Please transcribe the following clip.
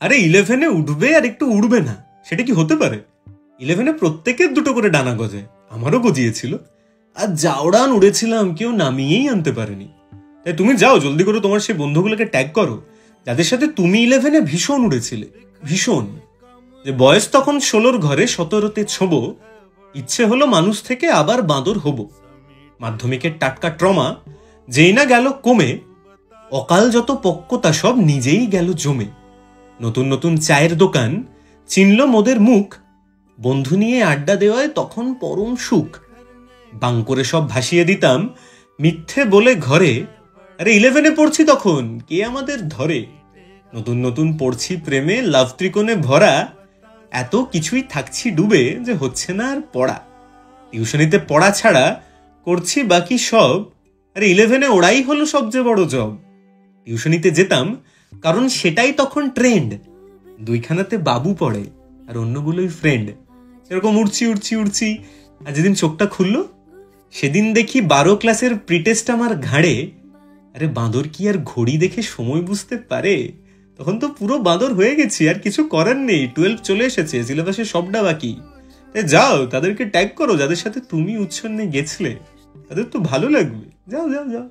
আরে 11-এ উঠবে আর একটু উড়বে না, সেটা কি হতে পারে? 11-এ প্রত্যেকের দুটো করে ডানা গজে, আমারও গজিয়েছিল। আর জাউড়ান উড়েছিলাম, কেউ নামিয়েই আনতে পারেনি। তাই তুমি যাও জলদি করে, তোমার সেই বন্ধুগুলোকে ট্যাগ করো যাদের সাথে তুমি 11-এ ভীষণ উড়েছিলে, ভীষণ। যে বয়স তখন 16-র ঘরে, 17-তে ছোবো, ইচ্ছে হলো মানুষ থেকে আবার বাঁদর হব। মাধ্যমিকের টাটকা ট্রমা যেই না গেল কমে, অকাল যত পক্কতা সব নিজেই গেল জমে। নতুন নতুন চায়ের দোকান চিনল মোদের মুখ, বন্ধু নিয়ে আড্ডা দেওয়ায় তখন পরম সুখ। বাং করে সব ভাসিয়ে দিতাম মিথ্যে বলে ঘরে, আরে 11-এ পড়ছি তখন, কে আমাদের ধরে? নতুন নতুন পড়ছি প্রেমে, লাভ ত্রিকোণে ভরা, এত কিছুই থাকছি ডুবে যে হচ্ছে না আর পড়া। টিউশনিতে পড়া ছাড়া করছি বাকি সব, আরে 11-এ ওরাই হলো সবচেয়ে বড় জব। টিউশনিতে যেতাম কারণ সেটাই তখন ট্রেন্ড, দুইখানাতে বাবু পড়ে আর অন্যগুলোই ফ্রেন্ড। এরকম উড়ছি উড়ছি উড়ছি, আর যেদিন চোখটা খুললো সেদিন দেখি 12 ক্লাসের প্রিটেস্ট আমার ঘাড়ে। আরে বাঁদর কি আর ঘড়ি দেখে সময় বুঝতে পারে? তখন তো পুরো বাঁদর হয়ে গেছি, আর কিছু করার নেই, 12 চলে এসেছে, সিলেবাসে সবটা বাকি। তাই যাও তাদেরকে ট্যাগ করো যাদের সাথে তুমি উচ্ছন্নে গেছিলে, তাদের তো ভালো লাগবে। যাও যাও যাও।